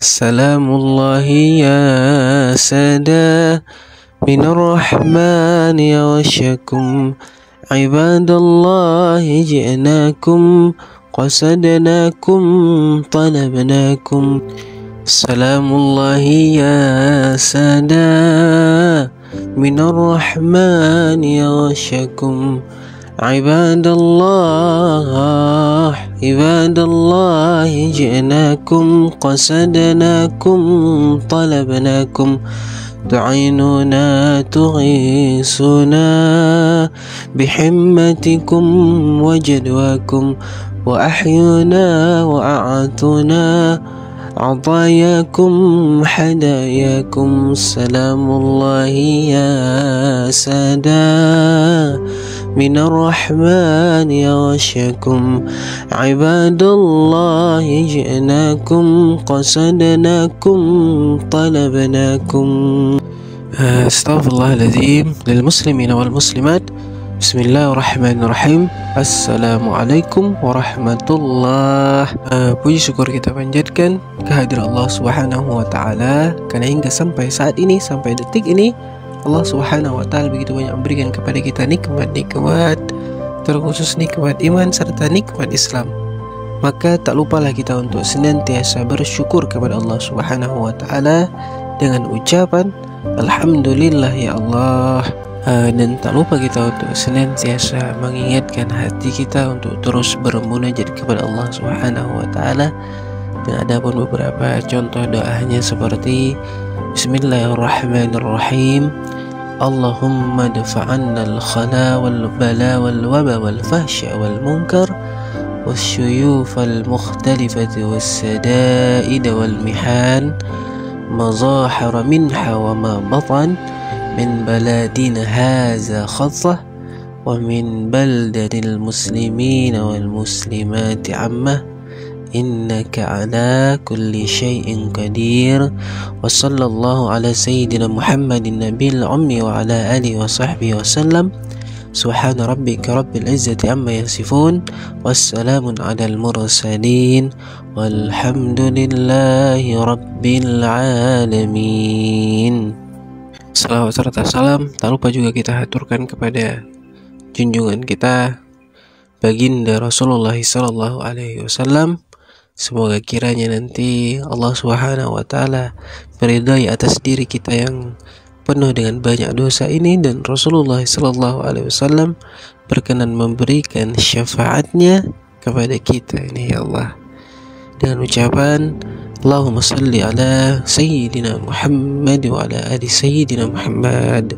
سلام الله يا سادة من الرحمن يغشكم عباد الله جئناكم قصدناكم طلبناكم سلام الله يا سادة من الرحمن يغشكم عباد الله جئناكم قصدناكم طلبناكم تعيننا تغيثنا بحمتكم وجدواكم وأحيونا وأعطنا عطاياكم حداياكم سلام الله يا سادة من الرحمن يغشكم عباد الله جئناكم قصدناكم طلبناكم استغفر الله العظيم للمسلمين والمسلمات بسم الله الرحمن الرحيم Assalamualaikum warahmatullah. Puji syukur kita panjatkan kehadiran Allah Subhanahu wa taala karena hingga sampai saat ini, sampai detik ini Allah Subhanahu wa taala begitu banyak memberikan kepada kita nikmat-nikmat, terkhusus nikmat iman serta nikmat Islam. Maka tak lupalah kita untuk senantiasa bersyukur kepada Allah Subhanahu wa taala dengan ucapan alhamdulillah ya Allah. Dan tak lupa kita untuk senantiasa mengingatkan hati kita untuk terus bermunajat kepada Allah Subhanahu wa taala. Dan ada pun beberapa contoh doanya seperti Bismillahirrahmanirrahim. Allahumma dafa'anna al-khala wal-bala wal-waba wal-fahsya wal-munkar wasyuyuf al-mukhtalifati was-sada'id wal-mihan mazahir minha wa ma batan min baladina hadza khassah wa min baladil muslimin wal muslimati ammah innaka ala kulli syai'in qadir wa sallallahu ala sayyidina Muhammadin nabiyil ummi wa ala alihi wa sahbihi wa sallam subhana rabbika rabbil izzati amma yasifun wassalamun alal mursalin walhamdulillahi rabbil alamin. Salawat serta salam tak lupa juga kita haturkan kepada junjungan kita baginda Rasulullah sallallahu alaihi wasallam. Semoga kiranya nanti Allah Subhanahu wa taala meridai atas diri kita yang penuh dengan banyak dosa ini dan Rasulullah sallallahu alaihi wasallam berkenan memberikan syafaatnya kepada kita ini ya Allah. Dengan ucapan Allahumma salli ala Sayyidina Muhammad wa ala ali Sayyidina Muhammad.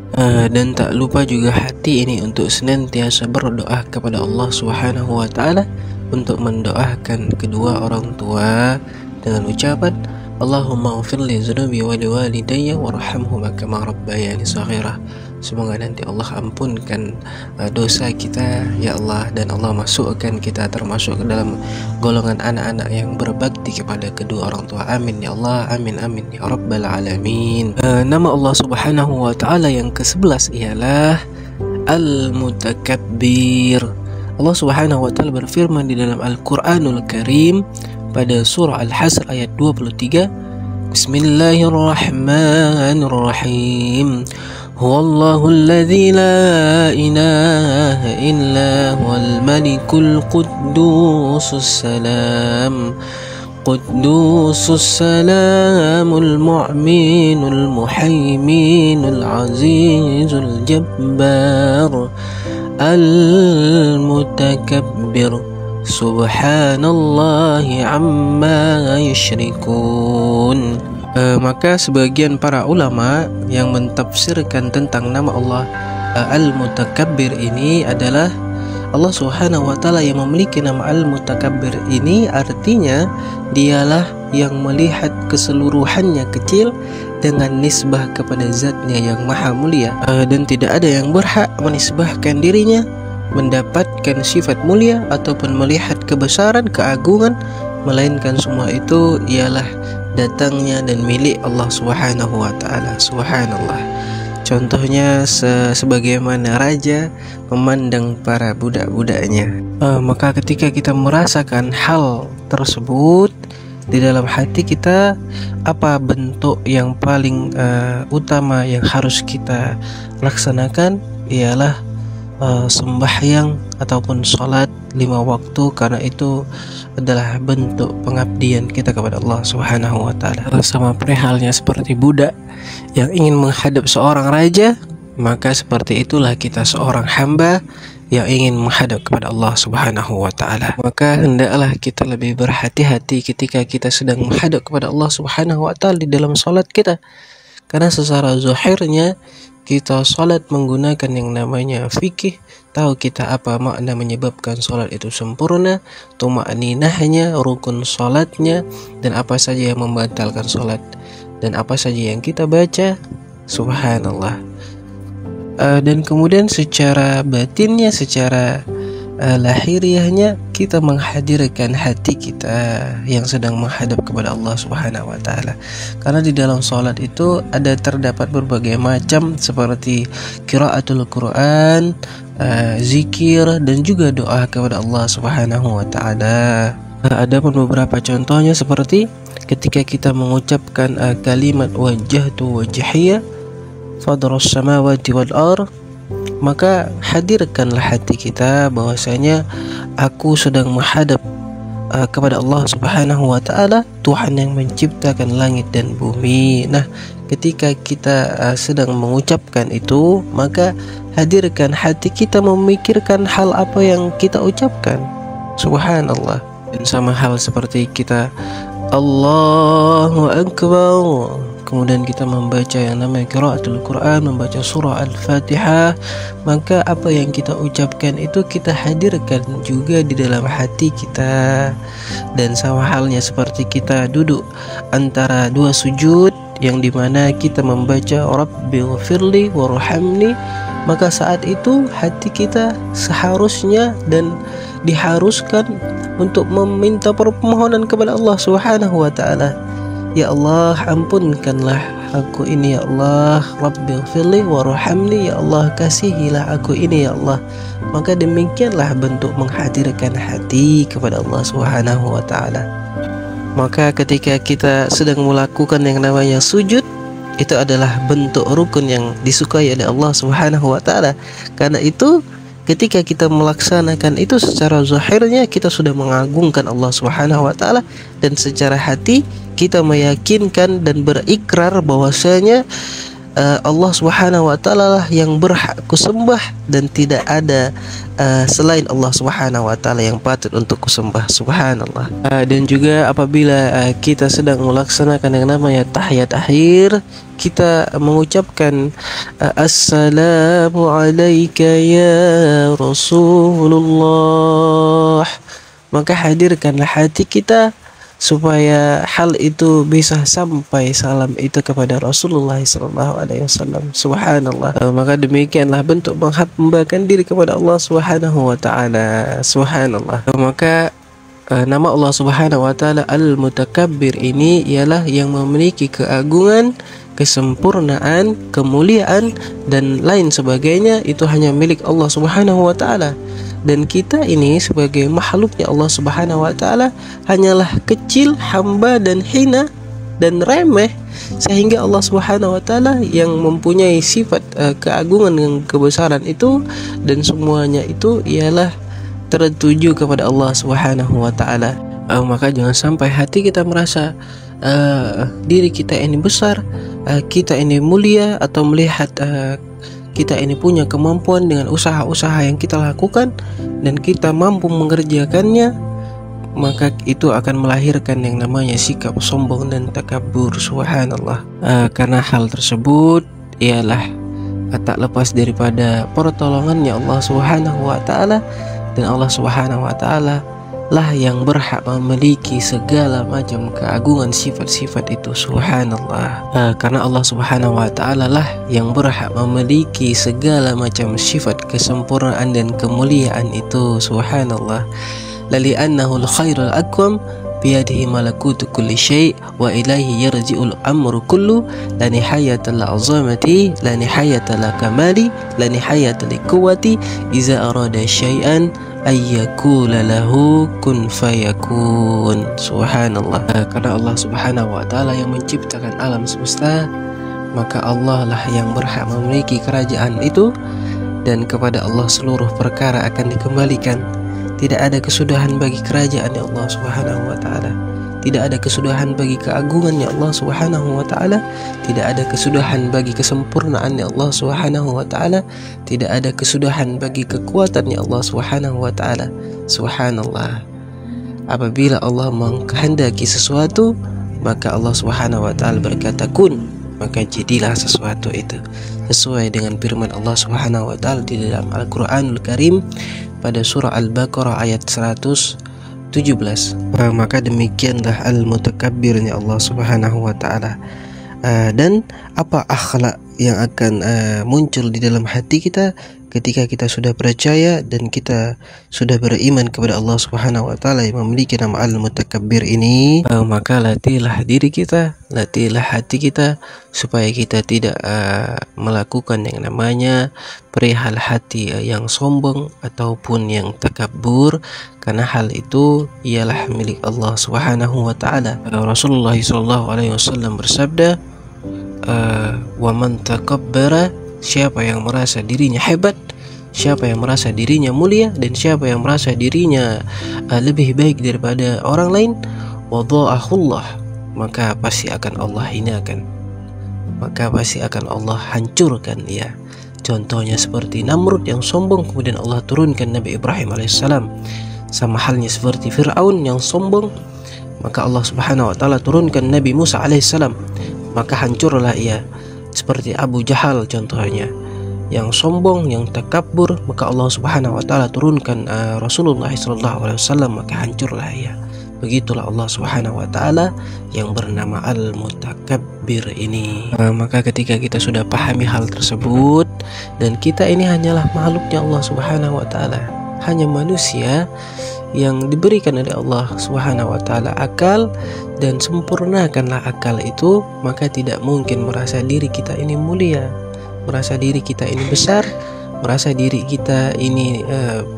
Dan tak lupa juga hati ini untuk senantiasa berdoa kepada Allah Subhanahu wa taala untuk mendoakan kedua orang tua dengan ucapan Allahumma ghfirli dzunubi wa liwalidayya warhamhuma kama rabbayani shaghira. Semoga nanti Allah ampunkan dosa kita ya Allah, dan Allah masukkan kita termasuk ke dalam golongan anak-anak yang berbakti kepada kedua orang tua. Amin ya Allah, amin amin ya rabbal alamin. Nama Allah Subhanahu wa taala yang ke-11 ialah Al-Mutakabbir. Allah Subhanahu wa taala berfirman di dalam Al-Qur'anul Karim pada surah Al-Hasr ayat 23, Bismillahirrahmanirrahim. Huwallahu alladzi la ilaha illa huwal malikul quddusus salam quddusus salamul mu'minul muhaiminul azizul jabbar al-mutakabbir subhanallahi amma yusyrikun. Maka sebagian para ulama yang mentafsirkan tentang nama Allah Al-Mutakabbir ini adalah Allah Subhanahu wa taala yang memiliki nama Al-Mutakabbir ini artinya dialah yang melihat keseluruhannya kecil dengan nisbah kepada zatnya yang maha mulia, dan tidak ada yang berhak menisbahkan dirinya mendapatkan sifat mulia ataupun melihat kebesaran, keagungan, melainkan semua itu ialah datangnya dan milik Allah Subhanahu wa taala. Subhanallah. Contohnya sebagaimana raja memandang para budak-budaknya. Maka ketika kita merasakan hal tersebut, di dalam hati kita, apa bentuk yang paling utama yang harus kita laksanakan ialah sembahyang ataupun sholat 5 waktu, karena itu adalah bentuk pengabdian kita kepada Allah Subhanahu wa taala. Sama halnya seperti budak yang ingin menghadap seorang raja, maka seperti itulah kita seorang hamba yang ingin menghadap kepada Allah Subhanahu wa taala. Maka hendaklah kita lebih berhati-hati ketika kita sedang menghadap kepada Allah Subhanahu wa taala di dalam salat kita. Karena secara zahirnya kita salat menggunakan yang namanya fikih, tahu kita apa makna menyebabkan salat itu sempurna, tuma'ninahnya, rukun salatnya, dan apa saja yang membatalkan salat, dan apa saja yang kita baca. Subhanallah. Dan kemudian secara batinnya, secara lahiriahnya, kita menghadirkan hati kita yang sedang menghadap kepada Allah Subhanahu wa taala. Karena di dalam salat itu terdapat berbagai macam, seperti qiraatul Quran, zikir, dan juga doa kepada Allah Subhanahu wa taala. Ada pun beberapa contohnya, seperti ketika kita mengucapkan kalimat wajjahtu wajhiyya fadrus samawati wal ard, maka hadirkanlah hati kita bahwasanya aku sedang menghadap kepada Allah Subhanahu wa taala, Tuhan yang menciptakan langit dan bumi. Nah, ketika kita sedang mengucapkan itu, maka hadirkan hati kita memikirkan hal apa yang kita ucapkan. Subhanallah. Dan sama hal seperti kita Allahu Akbar, kemudian kita membaca yang namanya qiraatul Quran, membaca surah Al-Fatihah, maka apa yang kita ucapkan itu kita hadirkan juga di dalam hati kita. Dan sama halnya seperti kita duduk antara dua sujud, yang dimana kita membaca Rabbighfirli warhamni, maka saat itu hati kita seharusnya dan diharuskan untuk meminta permohonan kepada Allah Subhanahu wa taala. Ya Allah, ampunkanlah aku ini ya Allah, Rabbighfirli warhamni, ya Allah kasihilah aku ini ya Allah. Maka demikianlah bentuk menghadirkan hati kepada Allah Subhanahu wa taala. Maka ketika kita sedang melakukan yang namanya sujud, itu adalah bentuk rukun yang disukai oleh Allah Subhanahu wa taala. Karena itu ketika kita melaksanakan itu secara zahirnya, kita sudah mengagungkan Allah Subhanahu wa taala, dan secara hati kita meyakinkan dan berikrar bahwasanya Allah Subhanahu wa taala lah yang berhak kusembah, dan tidak ada selain Allah Subhanahu wa taala yang patut untuk kusembah. Subhanallah. Dan juga apabila kita sedang melaksanakan yang namanya tahiyat akhir, kita mengucapkan assalamu alayka ya Rasulullah, maka hadirkanlah hati kita supaya hal itu bisa sampai salam itu kepada Rasulullah SAW. Subhanallah. Maka demikianlah bentuk menghambakan diri kepada Allah Subhanahu wa taala. Subhanallah. Maka nama Allah Subhanahu wa taala Al-Mutakabbir ini ialah yang memiliki keagungan, kesempurnaan, kemuliaan, dan lain sebagainya. Itu hanya milik Allah Subhanahu wa taala. Dan kita ini sebagai makhluknya Allah Subhanahu wa taala hanyalah kecil, hamba, dan hina dan remeh, sehingga Allah Subhanahu wa taala yang mempunyai sifat keagungan dan kebesaran itu, dan semuanya itu ialah tertuju kepada Allah Subhanahu wa taala. Maka jangan sampai hati kita merasa diri kita ini besar, kita ini mulia, atau melihat kita ini punya kemampuan dengan usaha-usaha yang kita lakukan dan kita mampu mengerjakannya, maka itu akan melahirkan yang namanya sikap sombong dan takabur. Subhanallah. Karena hal tersebut ialah tak lepas daripada pertolongannya Allah Subhanahu wa taala, dan Allah Subhanahu wa taala lah yang berhak memiliki segala macam keagungan sifat-sifat itu. Subhanallah. Karena Allah Subhanahu wa taala lah yang berhak memiliki segala macam sifat kesempurnaan dan kemuliaan itu. Subhanallah. Lali annahu al-khairul aqwam biyadihi malakutu kulli syai' wa ilaihi yarji'ul amru kullu, la nihayata al-'azamati la nihayata la kamali la nihayata li quwwati iza arada syai'an ayyakula lahu kun fayakun. Subhanallah. Karena Allah Subhanahu wa ta'ala yang menciptakan alam semesta, maka Allah lah yang berhak memiliki kerajaan itu, dan kepada Allah seluruh perkara akan dikembalikan. Tidak ada kesudahan bagi kerajaan Allah Subhanahu wa ta'ala. Tidak ada kesudahan bagi keagungannya Allah Subhanahu wa ta'ala. Tidak ada kesudahan bagi kesempurnaannya Allah Subhanahu wa ta'ala. Tidak ada kesudahan bagi kekuatannya Allah Subhanahu wa ta'ala. Subhanallah. Apabila Allah menghendaki sesuatu, maka Allah Subhanahu wa ta'ala berkata kun, maka jadilah sesuatu itu, sesuai dengan firman Allah Subhanahu wa ta'ala di dalam Al-Qur'anul Karim pada surah Al-Baqarah ayat 117. Maka demikianlah al-mutakabbirnya Allah Subhanahu wa ta'ala. Dan apa akhlak yang akan muncul di dalam hati kita ketika kita sudah percaya dan kita sudah beriman kepada Allah Subhanahu wa ta'ala yang memiliki nama al-mutakabbir ini. Maka latihlah diri kita, latihlah hati kita supaya kita tidak melakukan yang namanya perihal hati yang sombong ataupun yang takabur, karena hal itu ialah milik Allah Subhanahu wa ta'ala. Rasulullah SAW bersabda, wa man takabbara, siapa yang merasa dirinya hebat, siapa yang merasa dirinya mulia, dan siapa yang merasa dirinya lebih baik daripada orang lain, wadha'ahullah, maka pasti akan Allah hinakan, maka pasti akan Allah hancurkan dia. Contohnya seperti Namrud yang sombong, kemudian Allah turunkan Nabi Ibrahim alaihissalam. Sama halnya seperti Fir'aun yang sombong, maka Allah Subhanahu wa ta'ala turunkan Nabi Musa alaihissalam, maka hancurlah ia. Seperti Abu Jahal contohnya yang sombong, yang takabur, maka Allah Subhanahu wa ta'ala turunkan Rasulullah SAW, maka hancurlah ia. Begitulah Allah Subhanahu wa ta'ala yang bernama Al-Mutakabbir ini. Maka ketika kita sudah pahami hal tersebut, dan kita ini hanyalah makhluknya Allah Subhanahu wa ta'ala, hanya manusia yang diberikan oleh Allah Subhanahu wa ta'ala akal, dan sempurnakanlah akal itu, maka tidak mungkin merasa diri kita ini mulia, merasa diri kita ini besar, merasa diri kita ini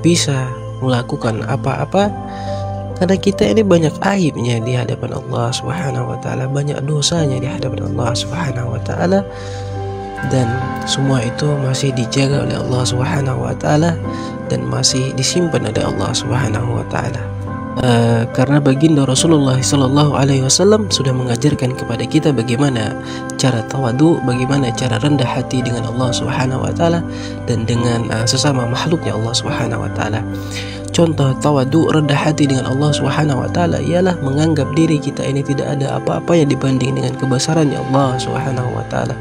bisa melakukan apa-apa, karena kita ini banyak aibnya di hadapan Allah Subhanahu wa ta'ala, banyak dosanya di hadapan Allah Subhanahu wa ta'ala, dan semua itu masih dijaga oleh Allah Subhanahu wa ta'ala dan masih disimpan oleh Allah Subhanahu wa ta'ala. Karena baginda Rasulullah SAW sudah mengajarkan kepada kita bagaimana cara tawadu, bagaimana cara rendah hati dengan Allah Subhanahu wa ta'ala dan dengan sesama makhluknya Allah Subhanahu wa ta'ala. Contoh tawadu, rendah hati dengan Allah Subhanahu wa ta'ala, ialah menganggap diri kita ini tidak ada apa-apanya dibanding dengan kebesarannya Allah Subhanahu wa ta'ala,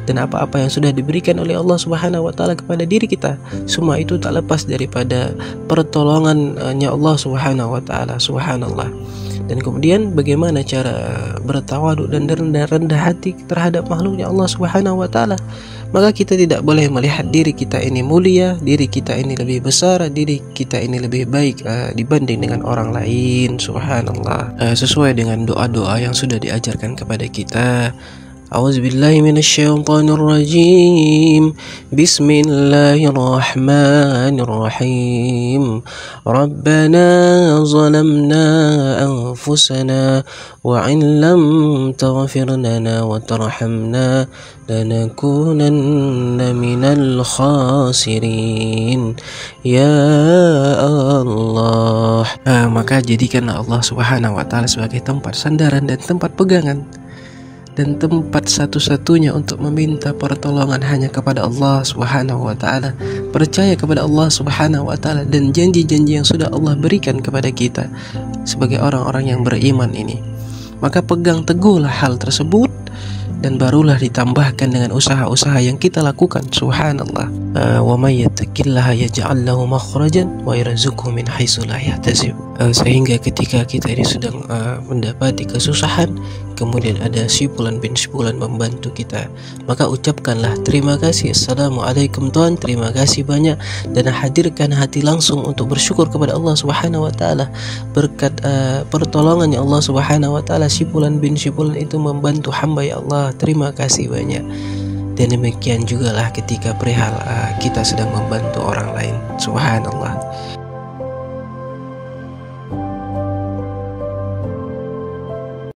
dan apa-apa yang sudah diberikan oleh Allah Subhanahu wa ta'ala kepada diri kita, semua itu tak lepas daripada pertolongannya Allah Subhanahu wa ta'ala. Subhanallah. Dan kemudian bagaimana cara bertawadu dan rendah hati terhadap makhluknya Allah Subhanahu wa ta'ala? Maka kita tidak boleh melihat diri kita ini mulia, diri kita ini lebih besar, diri kita ini lebih baik dibanding dengan orang lain. Subhanallah. Sesuai dengan doa-doa yang sudah diajarkan kepada kita. A'udzubillahi minasyaitonirrajim. Bismillahirrahmanirrahim. Rabbana zalamna anfusana wa in lam taghfir lana wa tarhamna lanakunanna minal khasirin. Ya Allah. Maka jadikanlah Allah Subhanahu wa ta'ala sebagai tempat sandaran dan tempat pegangan, dan tempat satu-satunya untuk meminta pertolongan hanya kepada Allah Subhanahu wa ta'ala. Percaya kepada Allah Subhanahu wa ta'ala dan janji-janji yang sudah Allah berikan kepada kita sebagai orang-orang yang beriman ini. Maka pegang teguhlah hal tersebut, dan barulah ditambahkan dengan usaha-usaha yang kita lakukan. Subhanallah. Wa may yattaqillaha yaj'al lahu makhrajan wa yarzuqhu min haitsu la yahtasib. Sehingga ketika kita ini sedang mendapati kesusahan, kemudian ada sipulan bin sipulan membantu kita, maka ucapkanlah terima kasih, assalamualaikum Tuhan, terima kasih banyak, dan hadirkan hati langsung untuk bersyukur kepada Allah Subhanahu wa ta'ala. Berkat pertolongannya Allah Subhanahu wa ta'ala, sipulan bin sipulan itu membantu hamba, ya Allah, terima kasih banyak. Dan demikian jugalah ketika perihal kita sedang membantu orang lain. Subhanallah.